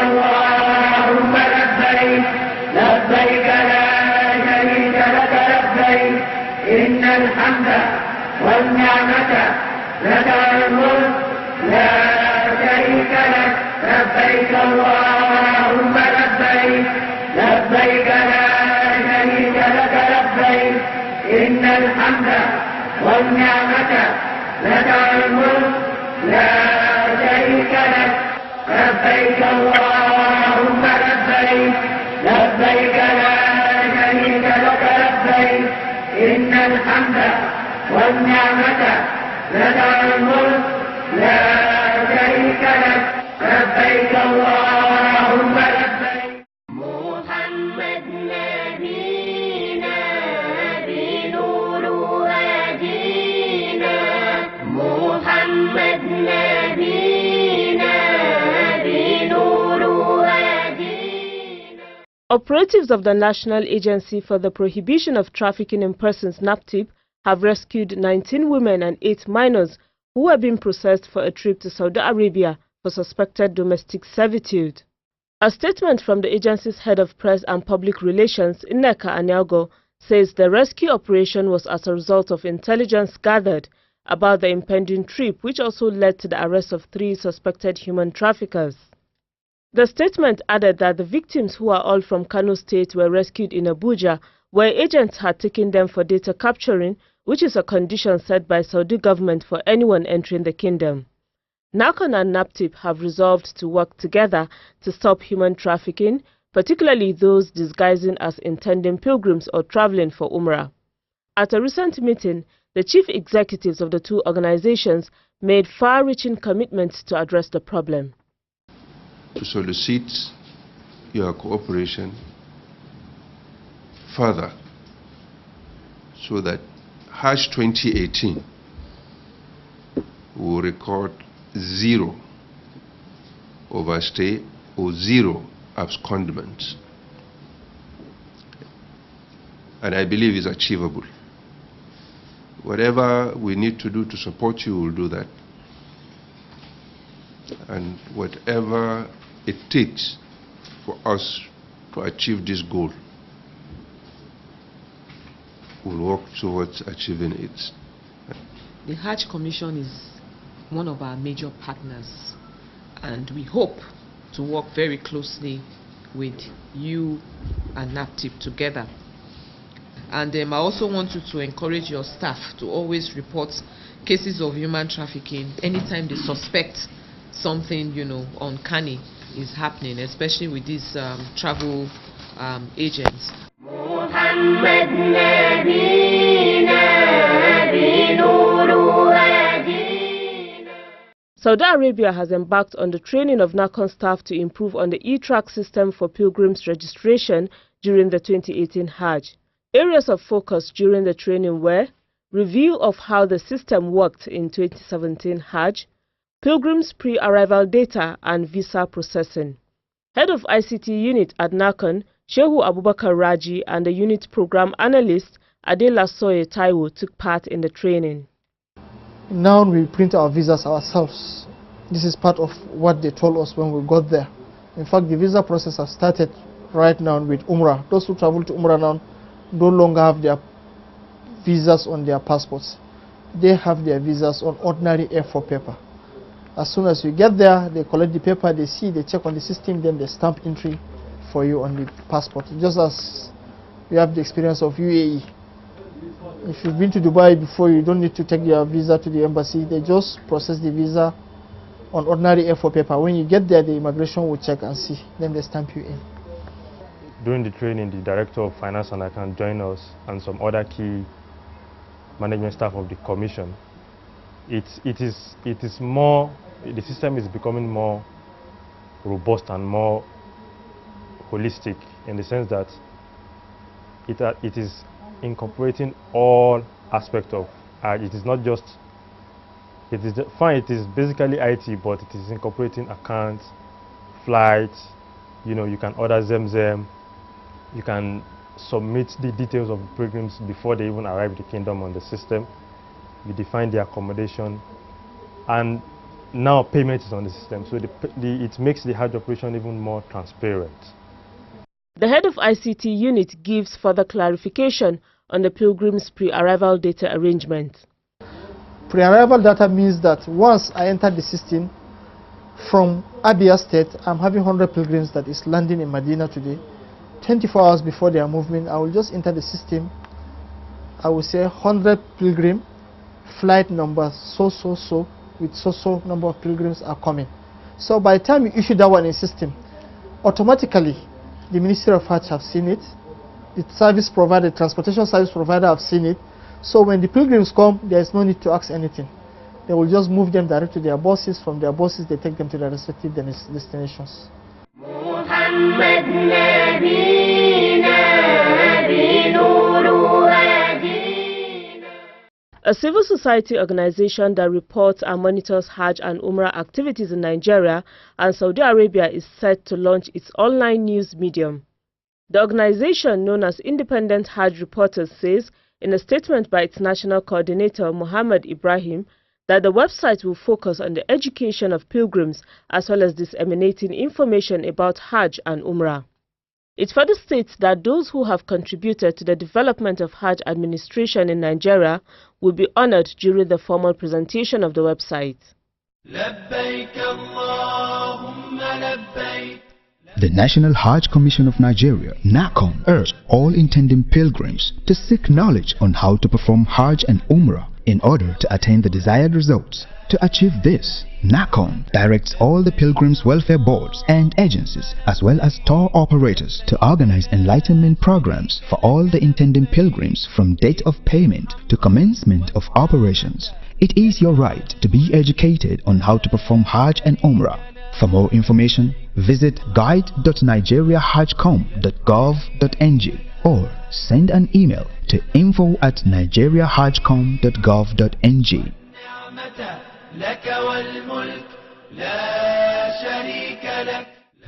اللهم لبيك لبيك لا شريك لك لبيك إن الحمد والنعمة لك الملك لا شريك لك لبيك اللهم لبيك لبيك لا شريك لك لبيك إن الحمد والنعمة لك الملك لا شريك لك لبيك اللهم لبيك لبيك لا شريك لك لبيك إن الحمد والنعمة لك الملك لا شريك لك لبيك اللهم لبيك. محمد نبينا بنور هدينا محمد نبينا بنور هدينا. Operatives of the National Agency for the Prohibition of Trafficking in Persons (NAHCON) have rescued 19 women and 8 minors who were being processed for a trip to Saudi Arabia for suspected domestic servitude. A statement from the agency's head of press and public relations, NAHCON, says the rescue operation was as a result of intelligence gathered about the impending trip, which also led to the arrest of 3 suspected human traffickers. The statement added that the victims, who are all from Kano State, were rescued in Abuja, where agents had taken them for data capturing, which is a condition set by Saudi government for anyone entering the kingdom. NAHCON and NAPTIP have resolved to work together to stop human trafficking, particularly those disguising as intending pilgrims or traveling for Umrah. At a recent meeting, the chief executives of the 2 organizations made far-reaching commitments to address the problem. To solicit your cooperation further so that Hajj 2018 will record 0 overstay or 0 abscondments. And I believe it's achievable. Whatever we need to do to support you, we'll do that. And whatever it takes for us to achieve this goal, we'll work towards achieving it. The Hajj Commission is one of our major partners, and we hope to work very closely with you and NAPTIP together. And I also want you to encourage your staff to always report cases of human trafficking anytime they suspect something, uncanny is happening, especially with these travel agents. محمد نبينا بنور هدينا. Saudi Arabia has embarked on the training of NAHCON staff to improve on the e-track system for pilgrims registration during the 2018 Hajj. Areas of focus during the training were review of how the system worked in 2017 Hajj, pilgrims' pre-arrival data and visa processing. Head of ICT unit at NAHCON, Shehu Abubakar Raji, and the unit program analyst Adela Soye Taiwo took part in the training. Now we print our visas ourselves. This is part of what they told us when we got there. In fact, the visa process has started right now with Umrah. Those who travel to Umrah now no longer have their visas on their passports. They have their visas on ordinary A4 paper. As soon as you get there, they collect the paper, they see, they check on the system, then they stamp entry for you on the passport. Just as you have the experience of UAE. If you've been to Dubai before, you don't need to take your visa to the embassy. They just process the visa on ordinary A4 paper. When you get there, the immigration will check and see, then they stamp you in. During the training, the Director of Finance and Account joined us and some other key management staff of the Commission. The system is becoming more robust and more holistic in the sense that it is incorporating all aspects of it is not just it is fine, it is basically IT, but it is incorporating accounts, flights, you can order Zemzem, you can submit the details of the pilgrims before they even arrive at the kingdom on the system, you define the accommodation, and now payment is on the system, so it makes the Hajj operation even more transparent. The head of ICT unit gives further clarification on the pilgrims' pre-arrival data arrangement. Pre-arrival data means that once I enter the system from Abia State, I'm having 100 pilgrims that is landing in Medina today. 24 hours before their movement, I will just enter the system. I will say 100 pilgrim, flight number so with so number of pilgrims are coming. So by the time you issue that one in system, automatically the Ministry of Hajj have seen it, the service provider, transportation service provider have seen it. So when the pilgrims come, there is no need to ask anything. They will just move them direct to their buses. From their buses, they take them to their respective destinations. A civil society organization that reports and monitors Hajj and Umrah activities in Nigeria and Saudi Arabia is set to launch its online news medium. The organization, known as Independent Hajj Reporters, says in a statement by its national coordinator, Muhammad Ibrahim, that the website will focus on the education of pilgrims as well as disseminating information about Hajj and Umrah. It further states that those who have contributed to the development of Hajj administration in Nigeria will be honored during the formal presentation of the website. The National Hajj Commission of Nigeria, NAHCON, urged all intending pilgrims to seek knowledge on how to perform Hajj and Umrah in order to attain the desired results. To achieve this, NAHCON directs all the pilgrims' welfare boards and agencies as well as tour operators to organize enlightenment programs for all the intending pilgrims from date of payment to commencement of operations. It is your right to be educated on how to perform Hajj and Umrah. For more information, visit guide.nigeriahajcom.gov.ng or send an email to info@nigeriahajcom.gov.ng.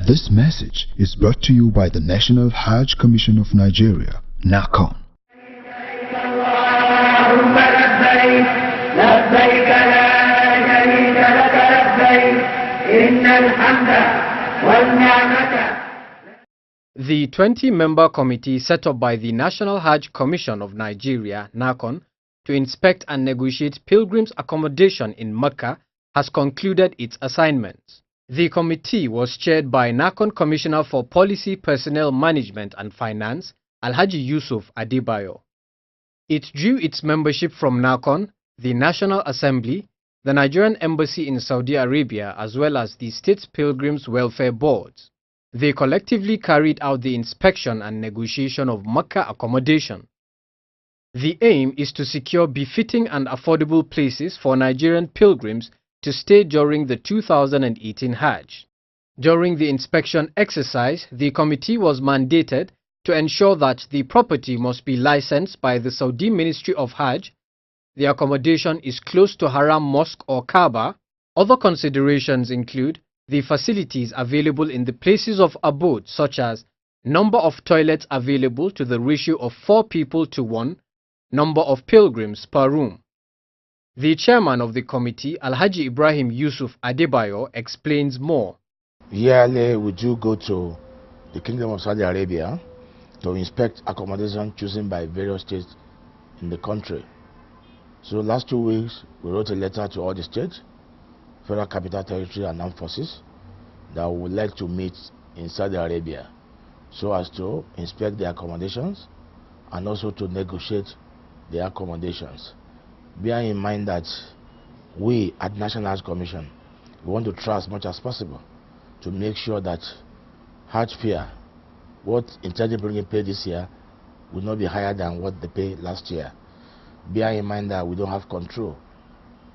This message is brought to you by the National Hajj Commission of Nigeria, NAHCON. The 20-member committee set up by the National Hajj Commission of Nigeria, NAHCON, to inspect and negotiate pilgrims' accommodation in Mecca has concluded its assignments. The committee was chaired by NAHCON Commissioner for Policy, Personnel Management and Finance, Alhaji Yusuf Adebayo. It drew its membership from NAHCON, the National Assembly, the Nigerian Embassy in Saudi Arabia, as well as the State Pilgrims Welfare Boards. They collectively carried out the inspection and negotiation of Mecca accommodation. The aim is to secure befitting and affordable places for Nigerian pilgrims to stay during the 2018 Hajj. During the inspection exercise, the committee was mandated to ensure that the property must be licensed by the Saudi Ministry of Hajj, the accommodation is close to Haram Mosque or Kaaba. Other considerations include the facilities available in the places of abode, such as number of toilets available to the ratio of 4 people to 1, number of pilgrims per room. The chairman of the committee, Alhaji Ibrahim Yusuf Adebayo, explains more. Yearly, we do go to the Kingdom of Saudi Arabia to inspect accommodation chosen by various states in the country. So last 2 weeks, we wrote a letter to all the states, Federal Capital Territory and Armed Forces that we would like to meet in Saudi Arabia so as to inspect the accommodations and also to negotiate the accommodations. Bear in mind that we at National Hajj Commission, we want to try as much as possible to make sure that Hajj fare, what intended bringing pay this year, will not be higher than what they paid last year. Bear in mind that we don't have control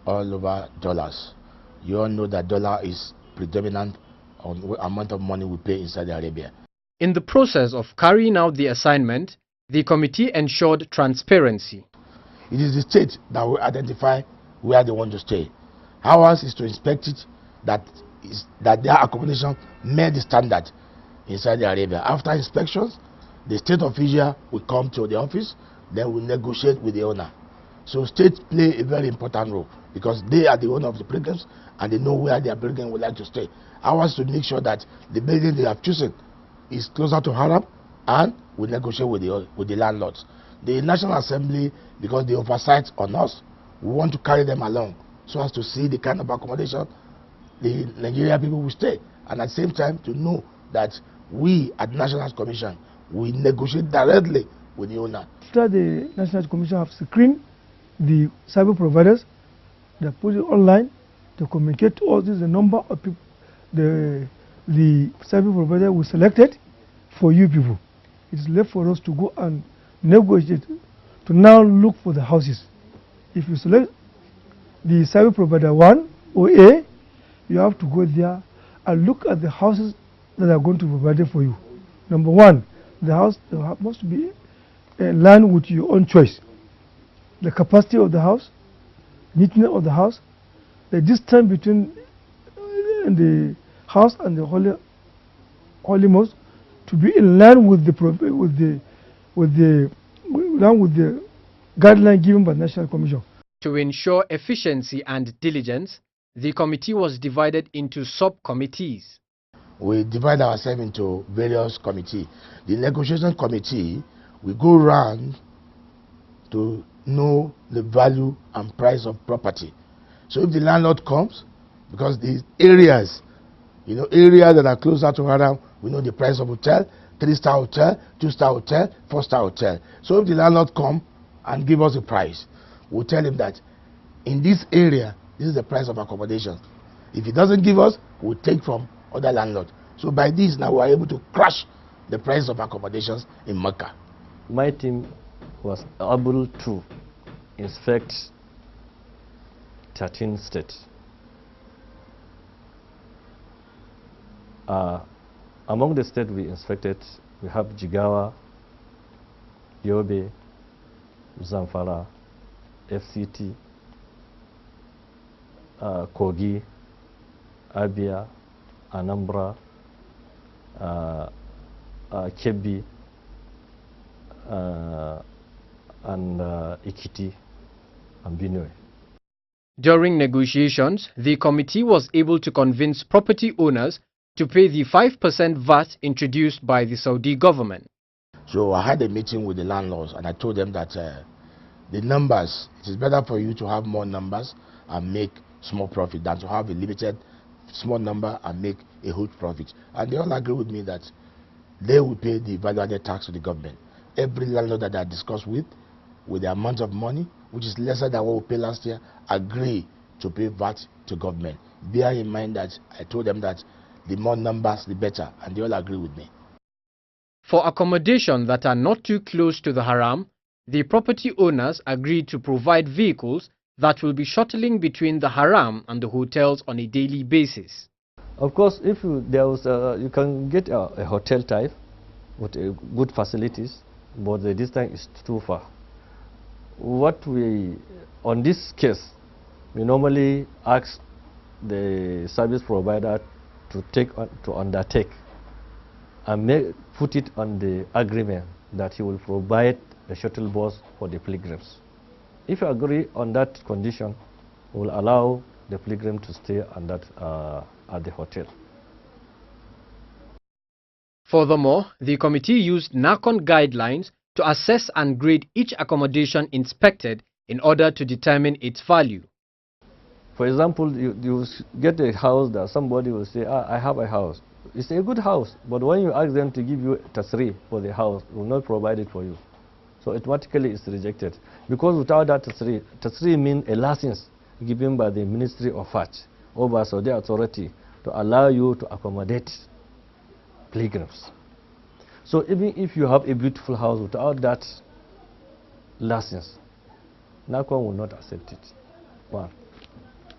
all over dollars. You all know that dollar is predominant on the amount of money we pay in Saudi Arabia. In the process of carrying out the assignment, the committee ensured transparency. It is the state that will identify where they want to stay. Ours is to inspect it that their accommodation met the standard in Saudi Arabia. After inspections, the state official will come to the office, then we negotiate with the owner. So states play a very important role because they are the owner of the pilgrims and they know where their pilgrim would like to stay. Ours to make sure that the building they have chosen is closer to Haram, and we negotiate with the landlords. The National Assembly, because they oversight on us, we want to carry them along so as to see the kind of accommodation the Nigerian people will stay, and at the same time to know that we at the National Commission, we negotiate directly with the owner. After the National Commission have screened the service providers, they put it online to communicate to us. This is the number of people the service provider we selected for you people. It is left for us to go and negotiate to now look for the houses. If you select the service provider 1 or A, you have to go there and look at the houses that are going to be provided for you. Number 1, the house must be land with your own choice. The capacity of the house, neatness of the house, the distance between the house and the holy mosque to be in line with the guideline given by the National Commission. To ensure efficiency and diligence, the committee was divided into sub-committees. We divide ourselves into various committees. The negotiation committee, we go around to know the value and price of property. So if the landlord comes, because these areas, areas that are closer to Haram, we know the price of hotel, 3-star hotel, 2-star hotel, 4-star hotel. So if the landlord comes and give us a price, we'll tell him that in this area, this is the price of accommodation. If he doesn't give us, we'll take from other landlords. So by this, now we are able to crush the price of accommodations in Mecca. My team was able to inspect 13 states. Among the states we inspected, we have Jigawa, Yobe, Zamfara, FCT, Kogi, Abia, Anambra, Kebbi, and Ikiti and Benue. During negotiations, the committee was able to convince property owners to pay the 5% VAT introduced by the Saudi government. So I had a meeting with the landlords and I told them that the numbers, it is better for you to have more numbers and make small profit than to have a limited small number and make a huge profit. And they all agree with me that they will pay the value-added tax to the government. Every landlord that I discussed with the amount of money, which is lesser than what we paid last year, agree to pay VAT to government. Bear in mind that I told them that the more numbers, the better, and they all agree with me. For accommodation that are not too close to the Haram, the property owners agreed to provide vehicles that will be shuttling between the Haram and the hotels on a daily basis. Of course, if you can get a hotel type with good facilities, but the distance is too far. On this case, we normally ask the service provider to undertake and put it on the agreement that he will provide a shuttle bus for the pilgrims. If you agree on that condition, we will allow the pilgrim to stay on that, at the hotel. Furthermore, the committee used NAHCON guidelines to assess and grade each accommodation inspected in order to determine its value. For example, you get a house that somebody will say, I have a house. It's a good house, but when you ask them to give you tasri for the house, they will not provide it for you. So automatically it's rejected. Because without that tasri means a license given by the Ministry of Hajj or by Saudi authority to allow you to accommodate pilgrims. So even if you have a beautiful house without that license, NAHCON will not accept it. 1.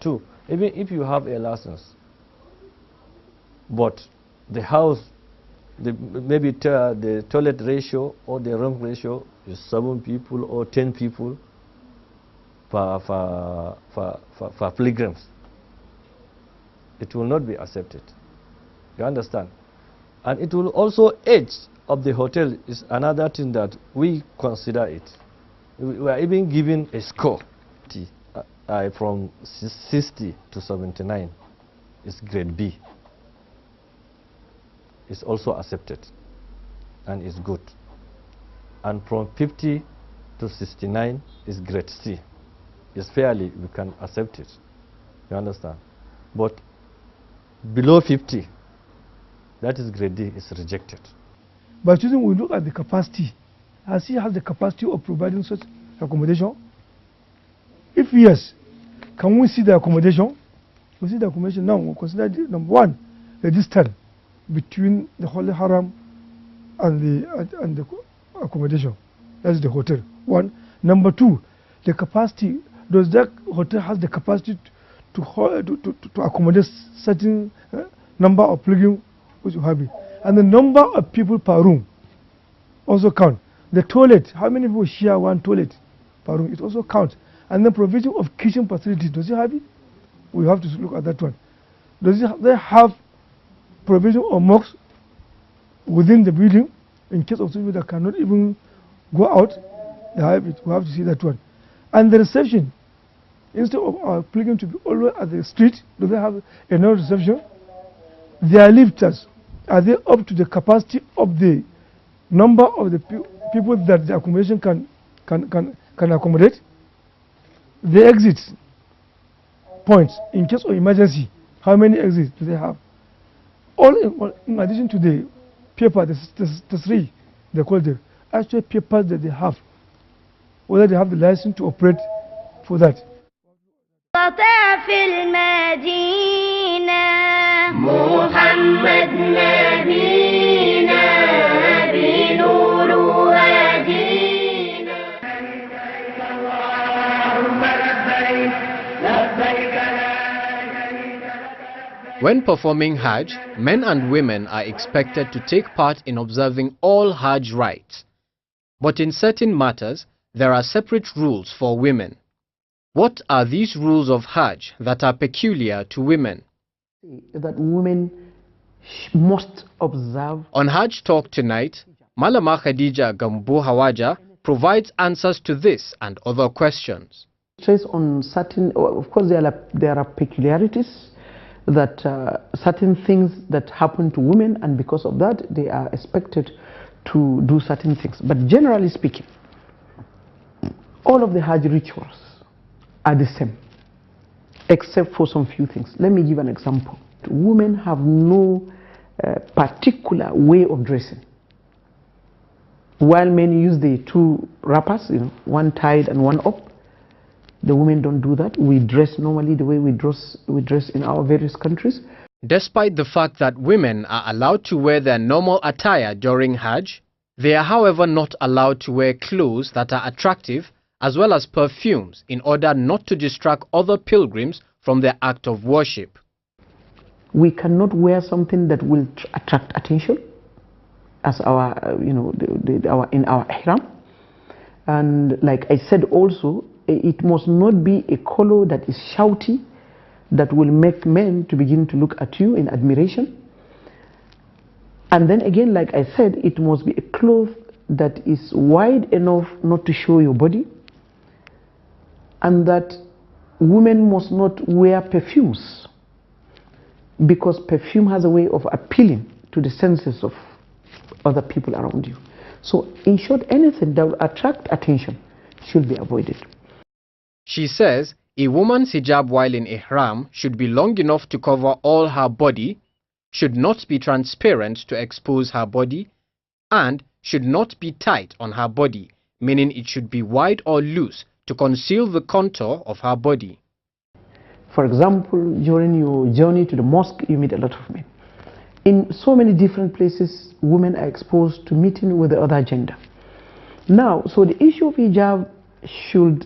2, even if you have a license, but the house, maybe the toilet ratio or the room ratio is 7 people or 10 people for pilgrims, it will not be accepted. You understand? And it will also age of the hotel is another thing that we consider it. We are even given a score from 60 to 79. It's grade B. It's also accepted and is good. And from 50 to 69 is grade C. It's fairly, we can accept it. You understand? But below 50, that is grade D, is rejected. But choosing, we look at the capacity. Has he has the capacity of providing such accommodation? If yes, can we see the accommodation? We see the accommodation now. We consider number one, the distance between the Holy Haram and the accommodation. That's the hotel. One. Number two, the capacity. Does that hotel has the capacity to accommodate certain number of pilgrims which you have it? And the number of people per room also count. The toilet, how many people share one toilet per room? It also counts. And the provision of kitchen facilities, does it have it? We have to look at that one. Does they have provision of mosques within the building in case of people that cannot even go out? They have it. We have to see that one. And the reception, instead of our pilgrims to be always at the street, do they have enough reception? Their lifters, are they up to the capacity of the number of the people that the accommodation can accommodate? The exit points, in case of emergency, how many exits do they have? All in addition to the paper, the three, they call the actual papers that they have, whether they have the license to operate for that. في المدينة محمد نبينا بنور هدينا اللهم لبيك لبيك When performing Hajj, men and women are expected to take part in observing all Hajj rites. But in certain matters, there are separate rules for women. What are these rules of Hajj that are peculiar to women? That women must observe. On Hajj Talk tonight, Malama Khadija Gambo Hawaja provides answers to this and other questions. Stress on certain, of course there are peculiarities, that certain things that happen to women, and because of that they are expected to do certain things. But generally speaking, all of the Hajj rituals are the same, except for some few things. Let me give an example. Women have no particular way of dressing. While men use the two wrappers, one tied and one up, the women don't do that. We dress normally the way we dress in our various countries. Despite the fact that women are allowed to wear their normal attire during Hajj, they are however not allowed to wear clothes that are attractive as well as perfumes in order not to distract other pilgrims from their act of worship. We cannot wear something that will attract attention as our, in our ihram. And like I said also, it must not be a color that is shouty, that will make men to begin to look at you in admiration. And then again, like I said, it must be a cloth that is wide enough not to show your body, and that women must not wear perfumes, because perfume has a way of appealing to the senses of other people around you. So in short, anything that will attract attention should be avoided. She says a woman's hijab while in ihram should be long enough to cover all her body, should not be transparent to expose her body, and should not be tight on her body, meaning it should be wide or loose to conceal the contour of her body. For example, during your journey to the mosque, you meet a lot of men. In so many different places, women are exposed to meeting with the other gender. Now, so the issue of hijab should,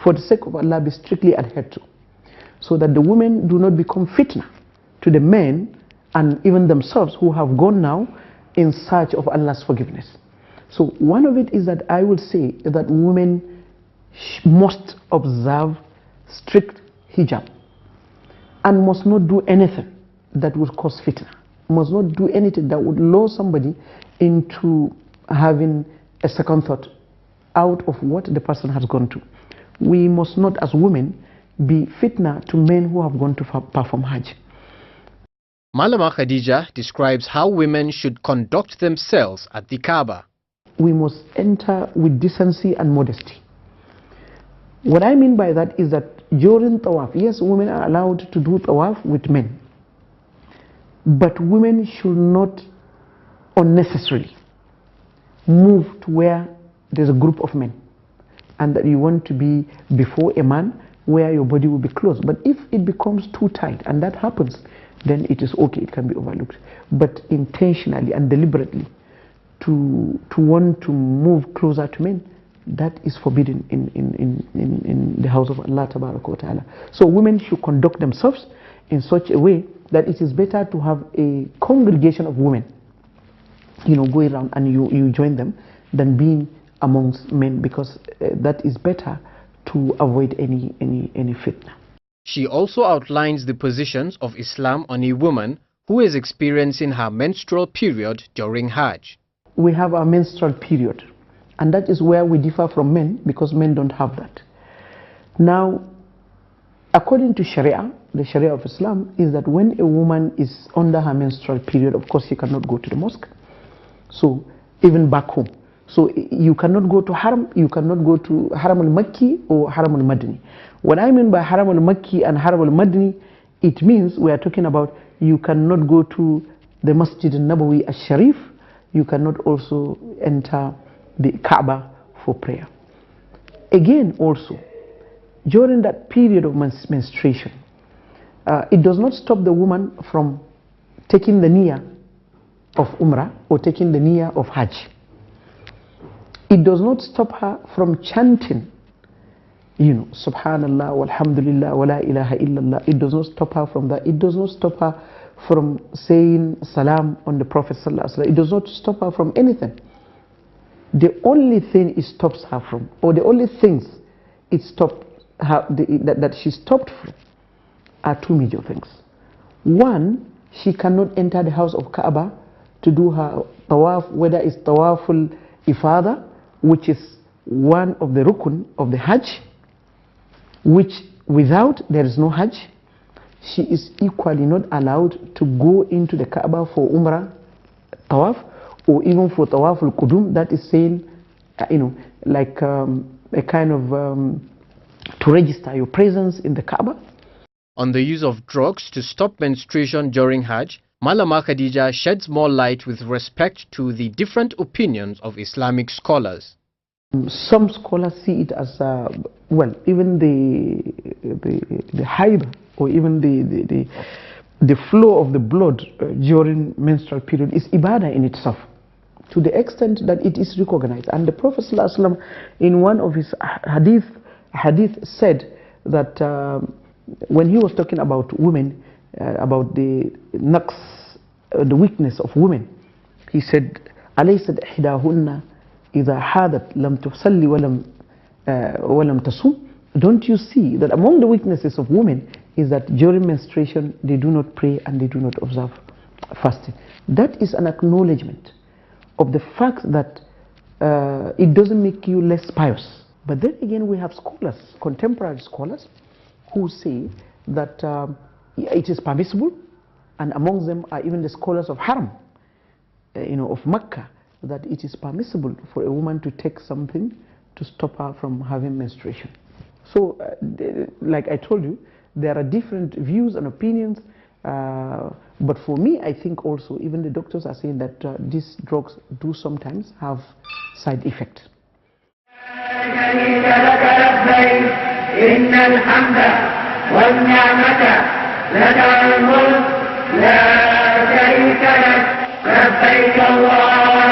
for the sake of Allah, be strictly adhered to, so that the women do not become fitna to the men and even themselves who have gone now in search of Allah's forgiveness. So one of it is that I would say that women must observe strict hijab and must not do anything that would cause fitna, must not do anything that would lure somebody into having a second thought out of what the person has gone to. We must not, as women, be fitna to men who have gone to perform Hajj. Malama Khadija describes how women should conduct themselves at the Kaaba. We must enter with decency and modesty. What I mean by that is that during tawaf, yes, women are allowed to do tawaf with men, but women should not unnecessarily move to where there's a group of men and that you want to be before a man where your body will be closed. But if it becomes too tight, and that happens, then it is okay, it can be overlooked. But intentionally and deliberately to want to move closer to men, that is forbidden in the house of Allah Tabaraka wa Ta'ala. So women should conduct themselves in such a way that it is better to have a congregation of women, going around and you join them, than being amongst men, because that is better to avoid any fitna. She also outlines the positions of Islam on a woman who is experiencing her menstrual period during Hajj. We have our menstrual period, and that is where we differ from men, because men don't have that. Now, according to Sharia, the Sharia of Islam is that when a woman is under her menstrual period, of course she cannot go to the mosque, so even back home. So you cannot go to Haram, you cannot go to Haram al-Makki or Haram al-Madni. What I mean by Haram al-Makki and Haram al-Madni, it means we are talking about you cannot go to the Masjid al-Nabawi al-Sharif, you cannot also enter the Kaaba for prayer. Again also, during that period of menstruation, it does not stop the woman from taking the niyyah of Umrah or taking the niyyah of Hajj. It does not stop her from chanting, Subhanallah, walhamdulillah, wa la ilaha illallah. It does not stop her from that. It does not stop her from saying salam on the Prophet sallallahu alaihi wasallam. It does not stop her from anything. The only thing it stops her from, or the only things it stopped her, that she stopped from, are two major things. One, she cannot enter the house of Kaaba to do her tawaf, whether it's tawaful ifada, which is one of the rukun of the Hajj, which without there is no Hajj. She is equally not allowed to go into the Kaaba for Umrah tawaf, or even for tawaf al-Qudum, that is saying, like a kind of to register your presence in the Kaaba. On the use of drugs to stop menstruation during Hajj, Malama Khadija sheds more light with respect to the different opinions of Islamic scholars. Some scholars see it as, even the haid, or even the flow of the blood during menstrual period is ibadah in itself, to the extent that it is recognized. And the Prophet ﷺ, in one of his hadith said that when he was talking about women, about the naqs, the weakness of women, he said, أَلَيْسَتْ إِحْدَاهُنَّ إِذَا حَادَتْ لَمْ تُصَلِّ وَلَمْ تَصُومْ. Don't you see that among the weaknesses of women is that during menstruation they do not pray and they do not observe fasting? That is an acknowledgement of the fact that it doesn't make you less pious. But then again, we have scholars, contemporary scholars, who say that it is permissible, and among them are even the scholars of Haram, of Mecca, that it is permissible for a woman to take something to stop her from having menstruation. So, like I told you, there are different views and opinions, but for me, I think also even the doctors are saying that these drugs do sometimes have side effects. إن الحمد والنعمة لك الملك لا شريك لك لبيك الله